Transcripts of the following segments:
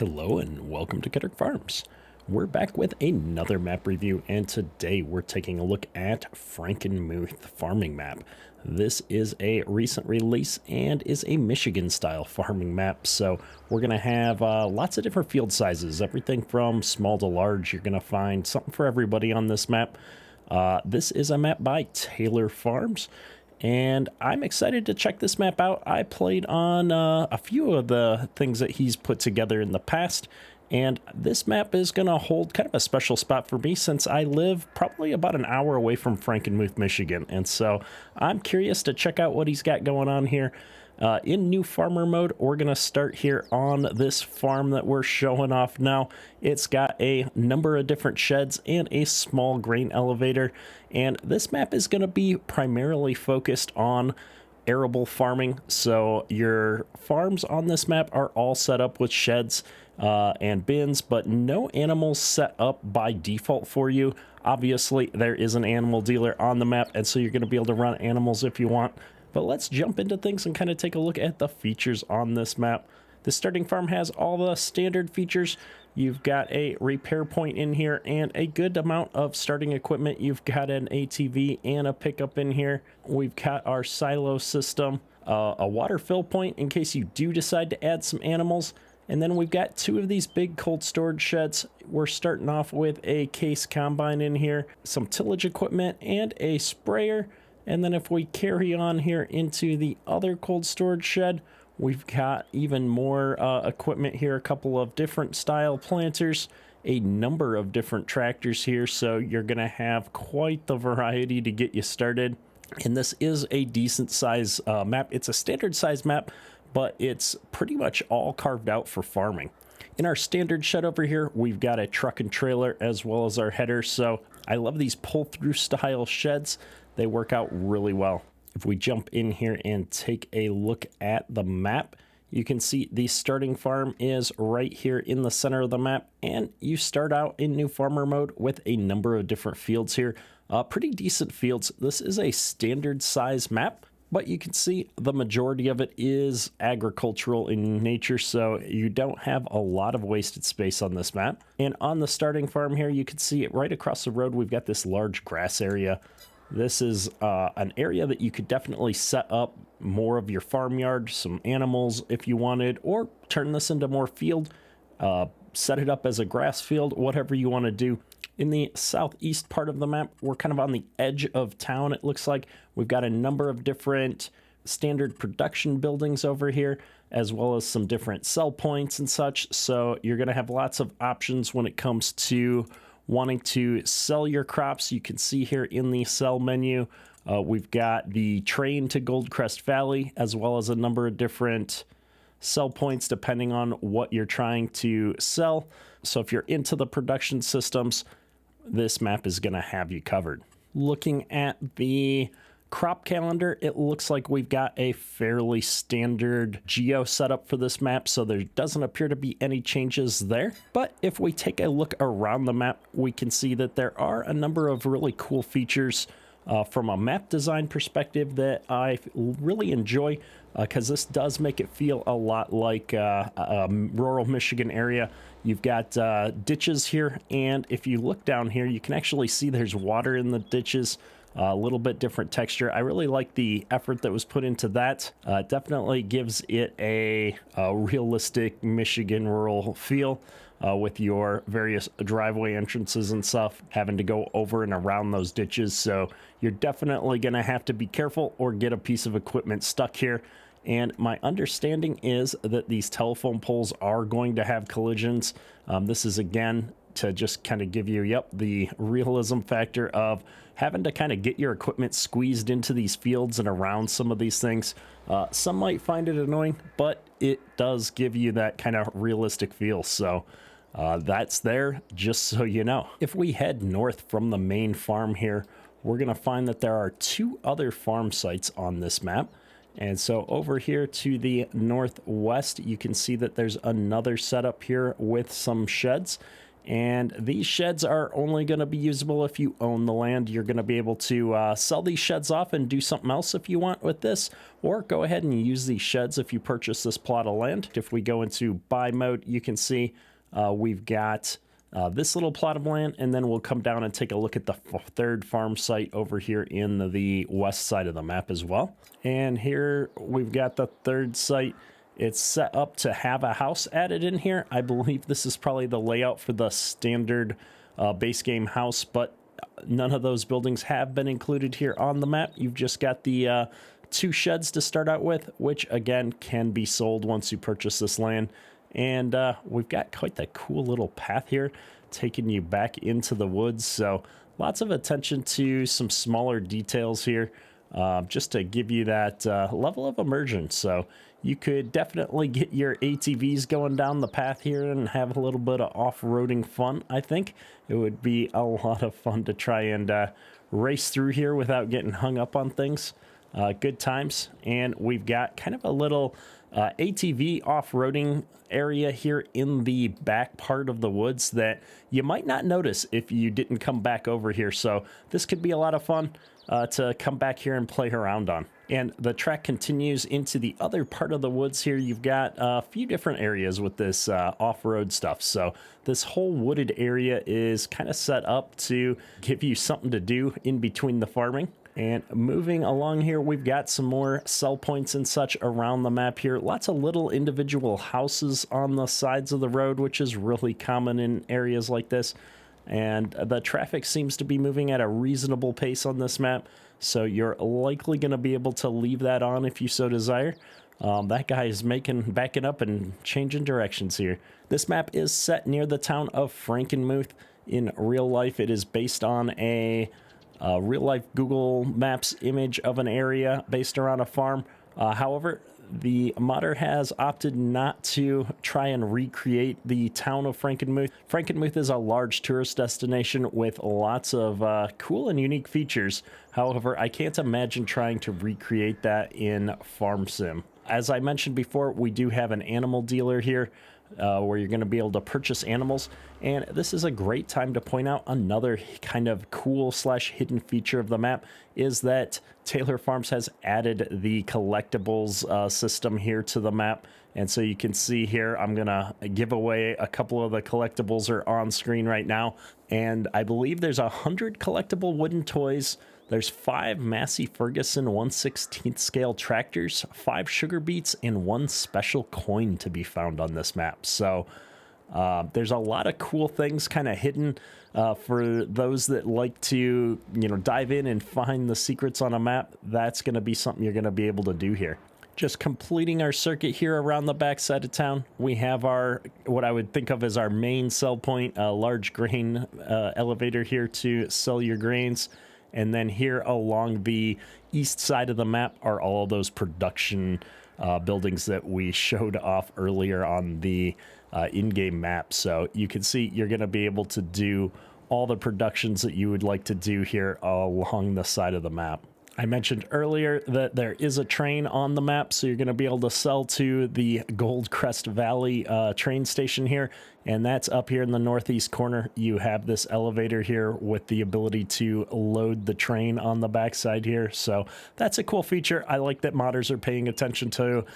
Hello and welcome to Ketter Farms. We're back with another map review, and today we're taking a look at Frankenmuth farming map. This is a recent release and is a Michigan style farming map, so we're going to have lots of different field sizes, everything from small to large. You're going to find something for everybody on this map. This is a map by Taylor Farms, and I'm excited to check this map out. I played on a few of the things that he's put together in the past, and this map is going to hold kind of a special spot for me since I live probably about an hour away from Frankenmuth, Michigan. And so I'm curious to check out what he's got going on here. In new farmer mode, we're going to start here on this farm that we're showing off now. It's got a number of different sheds and a small grain elevator. And this map is going to be primarily focused on arable farming. So your farms on this map are all set up with sheds and bins, but no animals set up by default for you. Obviously, there is an animal dealer on the map, and so you're going to be able to run animals if you want. But let's jump into things and kind of take a look at the features on this map. The starting farm has all the standard features. You've got a repair point in here and a good amount of starting equipment. You've got an ATV and a pickup in here. We've got our silo system, a water fill point in case you do decide to add some animals. And then we've got two of these big cold storage sheds. We're starting off with a case combine in here, some tillage equipment, and a sprayer. And then if we carry on here into the other cold storage shed, we've got even more equipment here, a couple of different style planters, a number of different tractors here. So you're going to have quite the variety to get you started. And this is a decent size map. It's a standard size map, but it's pretty much all carved out for farming. In our standard shed over here, we've got a truck and trailer as well as our header. So I love these pull-through style sheds. They work out really well. If we jump in here and take a look at the map, you can see the starting farm is right here in the center of the map, and you start out in new farmer mode with a number of different fields here. Pretty decent fields. This is a standard size map, but you can see the majority of it is agricultural in nature, so you don't have a lot of wasted space on this map. And on the starting farm here, you can see it right across the road. We've got this large grass area. This is an area that you could definitely set up more of your farmyard, some animals if you wanted, or turn this into more field, set it up as a grass field, whatever you want to do. In the southeast part of the map, we're kind of on the edge of town, it looks like. We've got a number of different standard production buildings over here, as well as some different sell points and such. So you're going to have lots of options when it comes to wanting to sell your crops. You can see here in the sell menu, we've got the train to Goldcrest Valley, as well as a number of different sell points depending on what you're trying to sell. So if you're into the production systems, this map is going to have you covered. Looking at the crop calendar, it looks like we've got a fairly standard geo setup for this map, so there doesn't appear to be any changes there. But if we take a look around the map, we can see that there are a number of really cool features from a map design perspective that I really enjoy, because this does make it feel a lot like a rural Michigan area. You've got ditches here, and if you look down here, you can actually see there's water in the ditches. A little bit different texture. I really like the effort that was put into that. Definitely gives it a realistic Michigan rural feel with your various driveway entrances and stuff having to go over and around those ditches. So you're definitely going to have to be careful or get a piece of equipment stuck here. And my understanding is that these telephone poles are going to have collisions. This is, again, to just kind of give you, the realism factor of having to kind of get your equipment squeezed into these fields and around some of these things. Some might find it annoying, but it does give you that kind of realistic feel. So that's there, just so you know. If we head north from the main farm here, we're going to find that there are two other farm sites on this map. And so over here to the northwest, you can see that there's another setup here with some sheds. And these sheds are only going to be usable if you own the land. You're going to be able to sell these sheds off and do something else if you want with this, or go ahead and use these sheds if you purchase this plot of land. If we go into buy mode, you can see we've got this little plot of land, and then we'll come down and take a look at the third farm site over here in the west side of the map as well. And here we've got the third site. It's set up to have a house added in here. I believe this is probably the layout for the standard base game house, but none of those buildings have been included here on the map. You've just got the 2 sheds to start out with, which again can be sold once you purchase this land. And we've got quite the cool little path here taking you back into the woods. So lots of attention to some smaller details here. Just to give you that level of immersion. So you could definitely get your ATVs going down the path here and have a little bit of off-roading fun, I think. It would be a lot of fun to try and race through here without getting hung up on things. Good times. And we've got kind of a little ATV off-roading area here in the back part of the woods that you might not notice if you didn't come back over here. So this could be a lot of fun to come back here and play around on. And the track continues into the other part of the woods here. You've got a few different areas with this off-road stuff. So this whole wooded area is kind of set up to give you something to do in between the farming. And moving along here, we've got some more sell points and such around the map here. Lots of little individual houses on the sides of the road, which is really common in areas like this. And the traffic seems to be moving at a reasonable pace on this map, so you're likely going to be able to leave that on if you so desire. That guy is backing up and changing directions here. This map is set near the town of Frankenmuth. In real life, it is based on a real-life Google Maps image of an area based around a farm. However, the modder has opted not to try and recreate the town of Frankenmuth. Frankenmuth is a large tourist destination with lots of cool and unique features. However, I can't imagine trying to recreate that in Farm Sim. As I mentioned before, we do have an animal dealer here where you're going to be able to purchase animals. And this is a great time to point out another kind of cool / hidden feature of the map is that Taylor Farms has added the collectibles system here to the map. And so you can see here, I'm going to give away a couple of the collectibles are on screen right now. And I believe there's 100 collectible wooden toys. There's 5 Massey Ferguson 1/16 scale tractors, 5 sugar beets, and 1 special coin to be found on this map. So there's a lot of cool things kind of hidden for those that like to, dive in and find the secrets on a map. That's going to be something you're going to be able to do here. Just completing our circuit here around the backside of town, we have what I would think of as our main sell point, a large grain elevator here to sell your grains. And then here along the east side of the map are all those production buildings that we showed off earlier on the in-game map. So you can see you're going to be able to do all the productions that you would like to do here along the side of the map. I mentioned earlier that there is a train on the map, so you're going to be able to sell to the Goldcrest Valley train station here, and that's up here in the northeast corner. You have this elevator here with the ability to load the train on the backside here, so that's a cool feature. I like that modders are paying attention to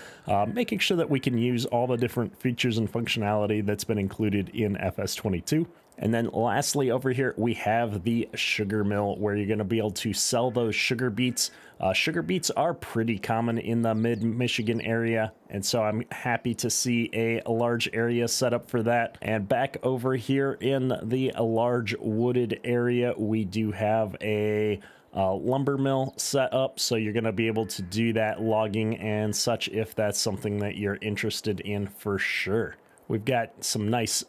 making sure that we can use all the different features and functionality that's been included in FS22. And then lastly over here, we have the sugar mill where you're going to be able to sell those sugar beets. Sugar beets are pretty common in the mid-Michigan area, and so I'm happy to see a large area set up for that. And back over here in the large wooded area, we do have a lumber mill set up, so you're going to be able to do that logging and such if that's something that you're interested in for sure. We've got some nice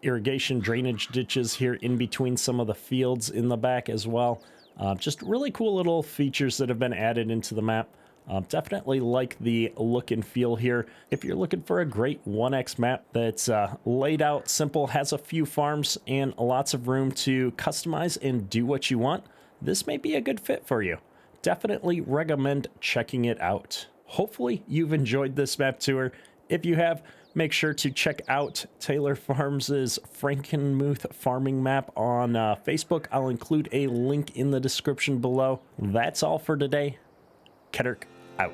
irrigation drainage ditches here in between some of the fields in the back as well. Just really cool little features that have been added into the map. Definitely like the look and feel here. If you're looking for a great 1x map that's laid out simple, has a few farms and lots of room to customize and do what you want, this may be a good fit for you. Definitely recommend checking it out. Hopefully you've enjoyed this map tour. If you have, Make sure to check out Taylor Farms' Frankenmuth farming map on Facebook. I'll include a link in the description below. That's all for today. Ketterk out.